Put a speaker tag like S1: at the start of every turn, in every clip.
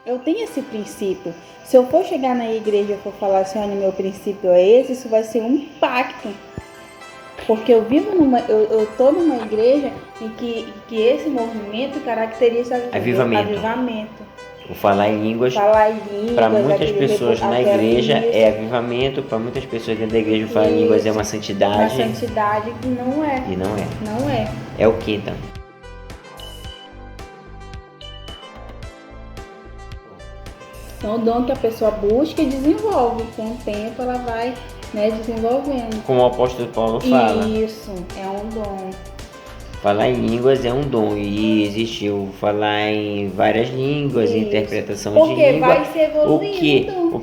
S1: Eu tenho esse princípio. Se eu for chegar na igreja e for falar assim, olha, meu princípio é esse, isso vai ser um impacto. Porque eu tô numa igreja em que esse movimento caracteriza avivamento.
S2: O falar em línguas,
S1: Falar em
S2: para
S1: línguas,
S2: muitas pessoas na igreja é avivamento, para muitas pessoas dentro da igreja falar em línguas é uma santidade.
S1: Uma santidade que não é.
S2: E não é.
S1: Não é.
S2: É o que então?
S1: Então, o dom que a pessoa busca e desenvolve. Com o tempo, ela vai, né, desenvolvendo.
S2: Como o apóstolo Paulo fala.
S1: Isso, é um dom.
S2: Falar em línguas é um dom. E existe o falar em várias línguas, interpretação de língua.
S1: Porque vai se evoluindo.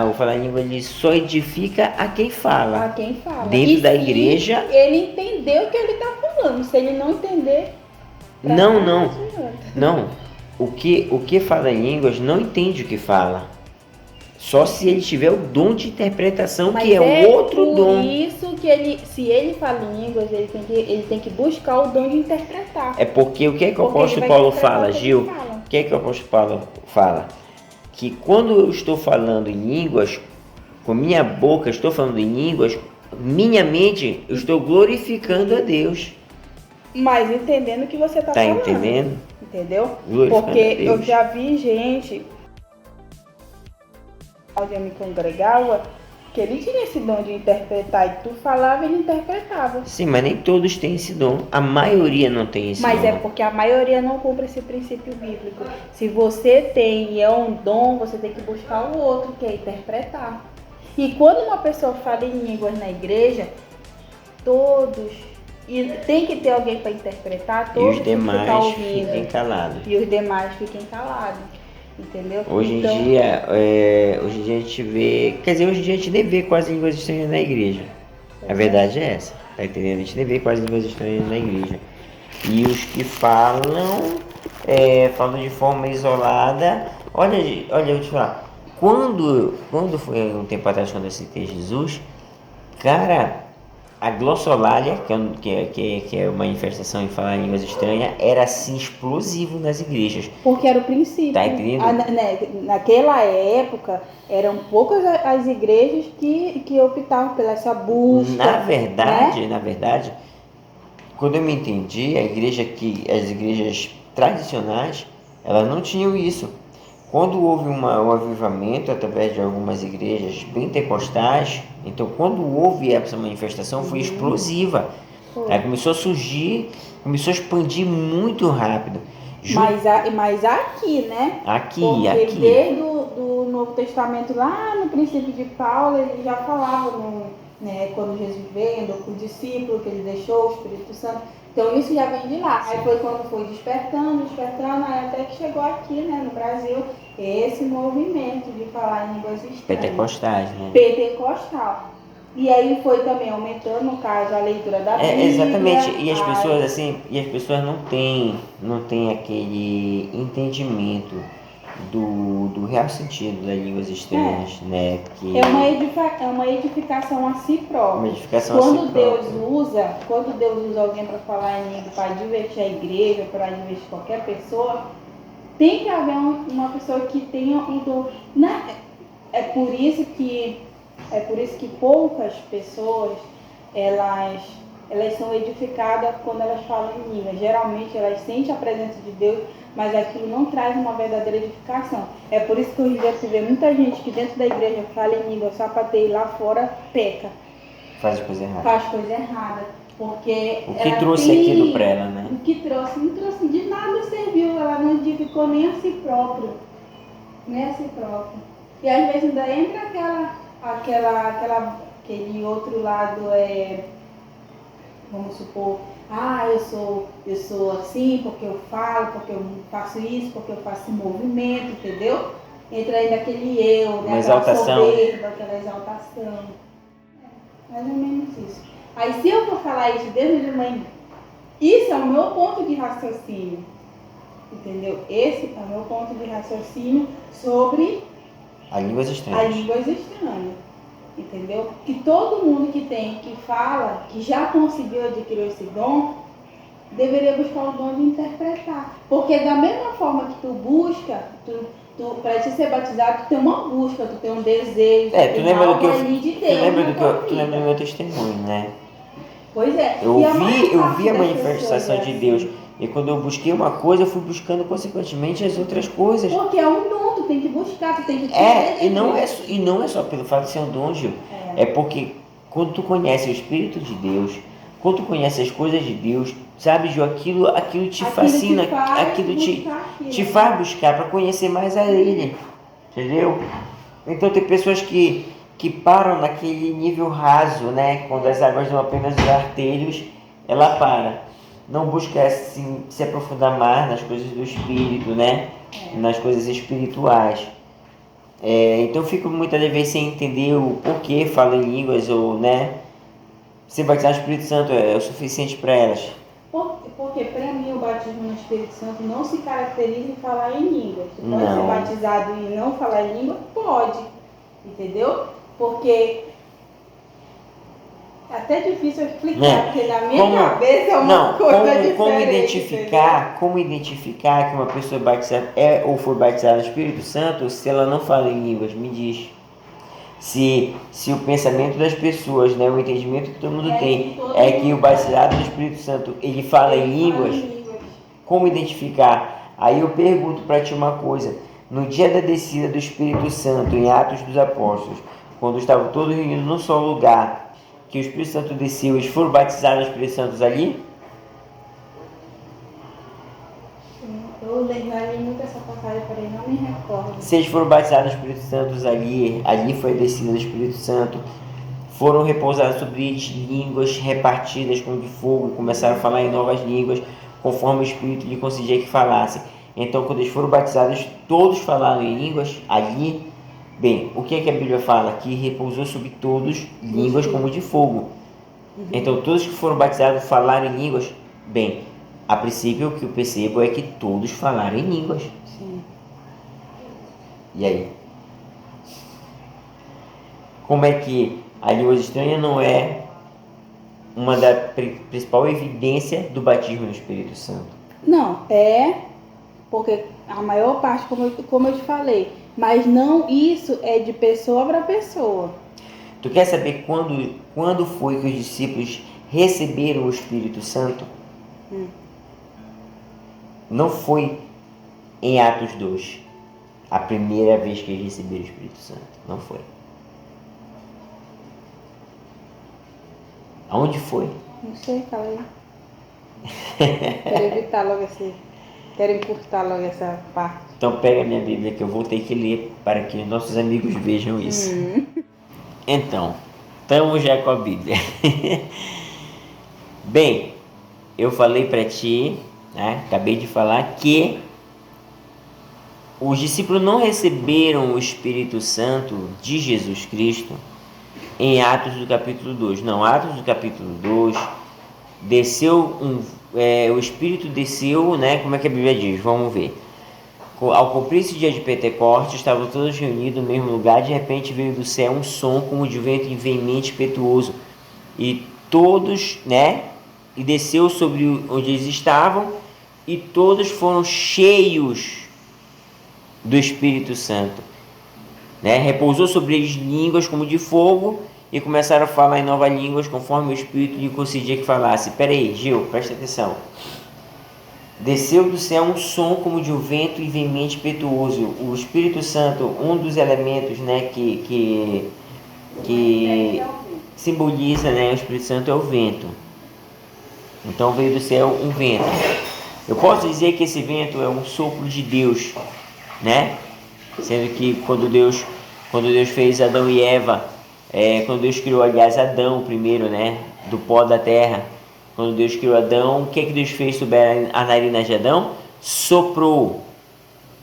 S2: O falar em língua ele só edifica a quem fala.
S1: A quem fala.
S2: Dentro da igreja.
S1: Ele entendeu o que ele está falando. Se ele não entender.
S2: Não. O que fala em línguas não entende o que fala. Só se ele tiver o dom de interpretação, que é o outro dom.
S1: Por isso que se ele fala em línguas, ele tem que buscar o dom de interpretar.
S2: É porque o que é que o apóstolo Paulo fala, Gil? O que é que o apóstolo Paulo fala? Que quando eu estou falando em línguas, com minha boca estou falando em línguas, minha mente eu estou glorificando a Deus.
S1: Mas entendendo o que você está falando. Tá
S2: entendendo?
S1: Entendeu? Porque eu já vi gente, onde eu me congregava, que ele tinha esse dom de interpretar, e tu falava e ele interpretava.
S2: Sim, mas nem todos têm esse dom. A maioria não tem esse dom.
S1: Mas é porque a maioria não cumpre esse princípio bíblico. Se você tem e é um dom, você tem que buscar o outro, que é interpretar. E quando uma pessoa fala em línguas na igreja, e tem que ter alguém para interpretar, todos
S2: e os demais fiquem calados.
S1: E os demais fiquem calados. Entendeu?
S2: Hoje em dia a gente vê, quer dizer, hoje em dia a gente nem vê quase línguas estranhas na igreja. A verdade é essa, tá entendendo? A gente nem vê quase línguas estranhas na igreja. E os que falam de forma isolada. Olha, eu vou te falar. Quando foi um tempo atrás, quando eu citei Jesus, cara, a glossolalia, que é uma manifestação em falar em línguas estranhas, era assim explosivo nas igrejas.
S1: Porque era o princípio.
S2: Tá entendendo?
S1: Naquela época, eram poucas as igrejas que optavam pela essa busca.
S2: Na verdade, quando eu me entendi, as igrejas tradicionais, elas não tinham isso. Quando houve um avivamento através de algumas igrejas pentecostais, então quando houve essa manifestação foi explosiva. Aí começou a surgir, começou a expandir muito rápido.
S1: Mas aqui, né? Porque desde o Novo Testamento, lá no princípio de Paulo, ele já falava, quando Jesus veio, andou com o discípulo, que ele deixou o Espírito Santo. Então isso já vem de lá. Aí foi quando foi despertando, aí até que chegou aqui, né, no Brasil, esse movimento de falar em línguas estranhas.
S2: Pentecostais, né?
S1: Pentecostal. E aí foi também aumentando, no caso, a leitura da Bíblia.
S2: Exatamente. E as pessoas não têm aquele entendimento do real sentido das línguas estranhas, né? Que
S1: é uma edificação a si própria. Quando Deus usa alguém para falar em língua, para divertir a igreja, para divertir qualquer pessoa, tem que haver uma pessoa que tenha um dom. É por isso que poucas pessoas elas são edificadas quando elas falam em língua. Geralmente elas sentem a presença de Deus, mas aquilo não traz uma verdadeira edificação. É por isso que hoje já vê muita gente que dentro da igreja fala em língua só para ter, e lá fora peca.
S2: Faz coisa errada.
S1: Porque
S2: o que trouxe aquilo para ela, né?
S1: O que trouxe, não trouxe, de nada serviu, ela não edificou nem a si própria. E às vezes ainda entra aquele outro lado, vamos supor, eu sou assim porque eu falo, porque eu faço isso, porque eu faço esse movimento, entendeu? Entra aí naquele eu, né? Aquela soberba, aquela exaltação. Mais ou menos isso. Aí se eu for falar isso desde de manhã, isso é o meu ponto de raciocínio. Entendeu? Esse é o meu ponto de raciocínio sobre
S2: as línguas
S1: estranhas. Entendeu? Que todo mundo que fala, que já conseguiu adquirir esse dom, deveria buscar o dom de interpretar. Porque da mesma forma que tu busca, tu Para te ser batizado, tu tem uma busca, tu tem um desejo,
S2: tu lembra do que
S1: tu
S2: lembra do meu testemunho, né?
S1: Pois é.
S2: Eu vi a manifestação de Deus. E quando eu busquei uma coisa, eu fui buscando consequentemente as outras coisas.
S1: Porque é um dom, tu tem que buscar, tu tem que
S2: e não é só pelo fato de ser um dom, Gil. É porque quando tu conhece o Espírito de Deus, quando tu conhece as coisas de Deus, sabe, Gil, aquilo te fascina, aquilo te faz buscar para conhecer mais a Ele. Entendeu? Então tem pessoas que param naquele nível raso, né? Quando as águas dão apenas os artelhos, ela para. Não busca assim, se aprofundar mais nas coisas do Espírito, né? Nas coisas espirituais. Então eu fico muitas vezes sem entender o porquê fala em línguas ou, né? Ser batizado no Espírito Santo é o suficiente para elas.
S1: Porque para mim o batismo no Espírito Santo não se caracteriza em falar em línguas. Tu pode ser batizado e não falar em língua? Pode. Entendeu? Porque é até difícil eu explicar, porque na minha cabeça é uma coisa diferente.
S2: Como identificar que uma pessoa batizada ou foi batizada no Espírito Santo se ela não fala em línguas? Me diz. Se o pensamento das pessoas, né, o entendimento que todo mundo tem é que o batizado do Espírito Santo ele fala em línguas, como identificar? Aí eu pergunto para ti uma coisa: no dia da descida do Espírito Santo, em Atos dos Apóstolos, quando estavam todos reunidos num só lugar, que o Espírito Santo desceu, eles foram batizados no Espírito Santo ali?
S1: Eu lembrei muito dessa passagem, porém não me recordo.
S2: Se eles foram batizados no Espírito Santo ali foi a descida do Espírito Santo, foram repousados sobre eles línguas repartidas como de fogo, começaram a falar em novas línguas, conforme o Espírito lhe concedia que falassem. Então, quando eles foram batizados, todos falaram em línguas ali. Bem, o que é que a Bíblia fala? Que repousou sobre todos línguas como de fogo. Então, todos que foram batizados falaram em línguas. Bem, a princípio, o que eu percebo é que todos falaram em línguas.
S1: Sim.
S2: E aí? Como é que a língua estranha não é uma da principal evidência do batismo no Espírito Santo?
S1: Não, porque a maior parte, como eu te falei, mas não isso é de pessoa para pessoa.
S2: Tu quer saber quando foi que os discípulos receberam o Espírito Santo? Não foi em Atos 2, a primeira vez que eles receberam o Espírito Santo. Não foi. Aonde foi?
S1: Não sei, fala aí. Quero encurtar logo essa parte.
S2: Então pega a minha Bíblia que eu vou ter que ler para que nossos amigos vejam isso. Então, estamos já com a Bíblia. Bem, eu falei para ti, né, acabei de falar que os discípulos não receberam o Espírito Santo de Jesus Cristo em Atos do capítulo 2. Não, Atos do capítulo 2, o Espírito desceu, né? Como é que a Bíblia diz? Vamos ver. Ao cumprir-se o dia de Pentecostes, estavam todos reunidos no mesmo lugar. De repente veio do céu um som como de vento veemente impetuoso. E todos, né? E desceu sobre onde eles estavam. E todos foram cheios do Espírito Santo. Né? Repousou sobre eles línguas como de fogo. E começaram a falar em novas línguas conforme o Espírito lhe concedia que falasse. Espera aí, Gil, presta atenção. Desceu do céu um som como de um vento e veemente impetuoso. O Espírito Santo, um dos elementos, né, que simboliza, né, o Espírito Santo é o vento. Então veio do céu um vento. Eu posso dizer que esse vento é um sopro de Deus, né? Sendo que quando Deus fez Adão e Eva, quando Deus criou, aliás, Adão primeiro, né, do pó da terra. Quando Deus criou Adão, o que Deus fez sobre a narina de Adão? Soprou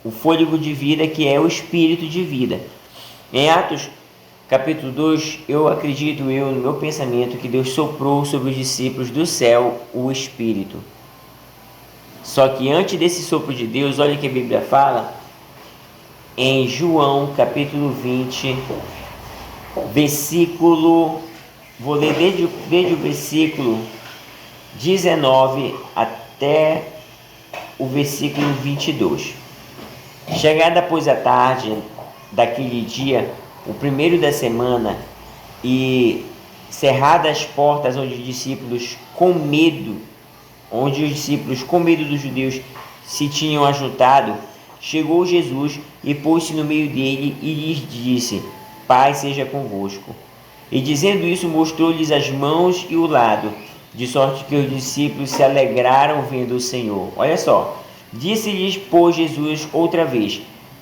S2: o fôlego de vida, que é o espírito de vida. Em Atos capítulo 2, eu acredito, no meu pensamento, que Deus soprou sobre os discípulos do céu o Espírito. Só que antes desse sopro de Deus, olha o que a Bíblia fala, em João capítulo 20, versículo, vou ler desde o versículo 19 até o versículo 22. Chegada, pois, a tarde daquele dia, o primeiro da semana, e cerradas as portas onde os discípulos com medo dos judeus se tinham ajuntado, chegou Jesus e pôs-se no meio dele e lhes disse: Paz seja convosco. E dizendo isso, mostrou-lhes as mãos e o lado, de sorte que os discípulos se alegraram vendo o Senhor. Olha só, disse-lhes, pois, Jesus outra vez: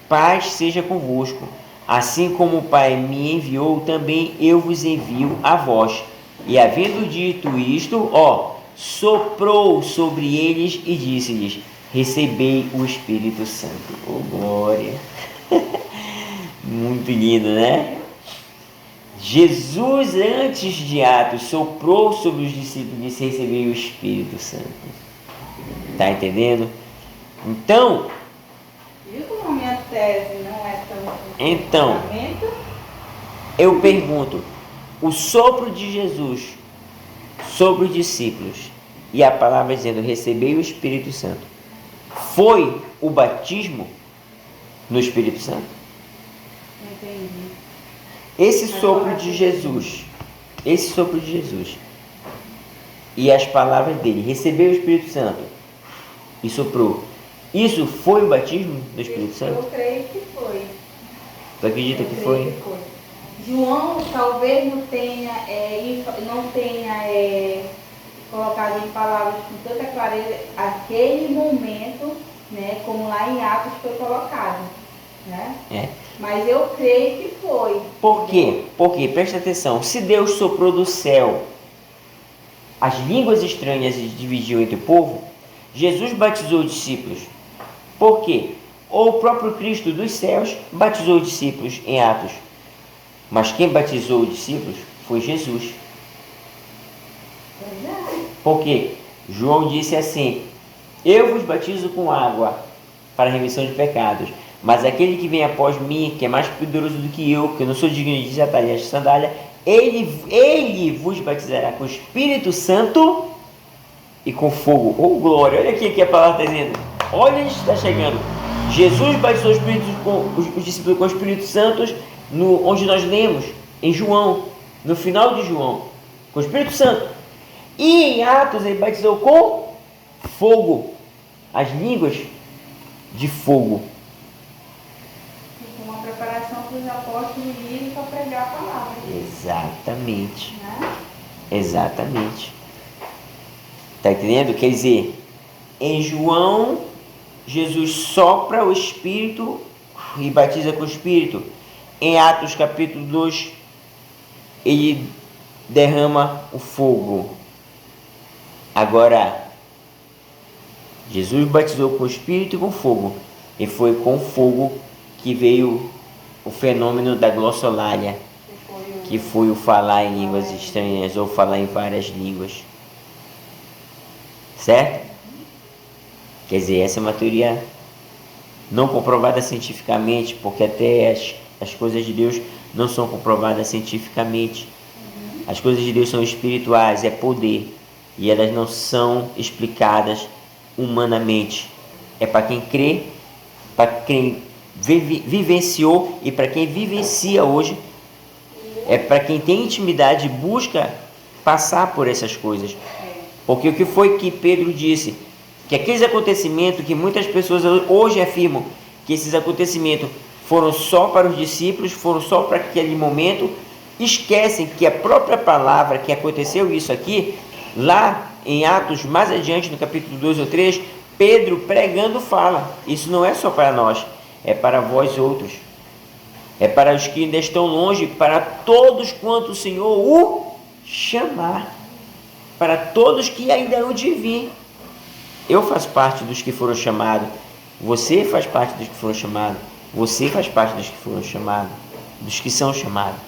S2: Paz seja convosco. Assim como o Pai me enviou, também eu vos envio a vós. E havendo dito isto, soprou sobre eles e disse-lhes: Recebei o Espírito Santo. Oh, glória! Muito lindo, né? Jesus, antes de Atos, soprou sobre os discípulos e disse: Recebei o Espírito Santo. Tá entendendo? Então,
S1: e o momento tese não é tão...
S2: Então, eu pergunto, o sopro de Jesus sobre os discípulos e a palavra dizendo: Recebei o Espírito Santo, foi o batismo no Espírito Santo?
S1: Entendi.
S2: Esse sopro de Jesus e as palavras dele: Recebei o Espírito Santo e soprou, isso foi o batismo do Espírito Santo?
S1: Eu creio que foi.
S2: Tu acredita que foi?
S1: João talvez não tenha colocado em palavras com tanta clareza aquele momento, né, como lá em Atos foi colocado, né? Mas eu creio que foi.
S2: Por quê? Porque, presta atenção, se Deus soprou do céu as línguas estranhas e dividiu entre o povo, Jesus batizou os discípulos. Por quê? Ou o próprio Cristo dos céus batizou os discípulos em Atos. Mas quem batizou os discípulos foi Jesus. Porque João disse assim: Eu vos batizo com água para a remissão de pecados, mas aquele que vem após mim, que é mais poderoso do que eu não sou digno de desatar as sandálias, ele vos batizará com o Espírito Santo e com fogo. Oh, glória! Olha aqui que a palavra está dizendo. Olha, está chegando. Jesus batizou os discípulos com o Espírito Santo, onde nós lemos, em João, no final de João, com o Espírito Santo. E em Atos ele batizou com fogo, as línguas de fogo.
S1: Uma preparação para os apóstolos irem para pregar a palavra.
S2: Exatamente.
S1: Né?
S2: Exatamente. Está entendendo? Quer dizer, em João, Jesus sopra o Espírito e batiza com o Espírito. Em Atos capítulo 2, ele derrama o fogo. Agora, Jesus batizou com o Espírito e com fogo. E foi com fogo que veio o fenômeno da glossolalia, que foi o falar em línguas estranhas ou falar em várias línguas. Certo? Quer dizer, essa é uma teoria não comprovada cientificamente, porque até as coisas de Deus não são comprovadas cientificamente. As coisas de Deus são espirituais, é poder, e elas não são explicadas humanamente. É para quem crê, para quem vivenciou e para quem vivencia hoje. É para quem tem intimidade e busca passar por essas coisas. Porque o que foi que Pedro disse? Que aqueles acontecimentos que muitas pessoas hoje afirmam que esses acontecimentos foram só para os discípulos, foram só para aquele momento, esquecem que a própria palavra que aconteceu isso aqui, lá em Atos, mais adiante no capítulo 2 ou 3, Pedro pregando fala: isso não é só para nós, é para vós outros, é para os que ainda estão longe, para todos quanto o Senhor o chamar, para todos que ainda não de vir. Eu faço parte dos que foram chamados, você faz parte dos que foram chamados, você faz parte dos que foram chamados, dos que são chamados.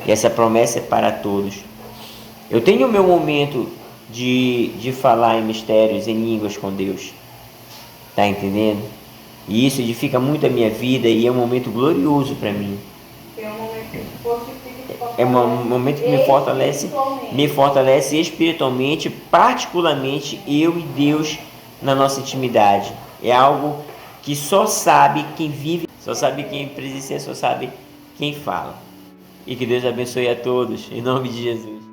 S2: E essa promessa é para todos. Eu tenho o meu momento de falar em mistérios, em línguas com Deus. Tá entendendo? E isso edifica muito a minha vida e é um momento glorioso para mim. É um momento que me fortalece espiritualmente, particularmente eu e Deus na nossa intimidade. É algo que só sabe quem vive, só sabe quem presencia, só sabe quem fala. E que Deus abençoe a todos, em nome de Jesus.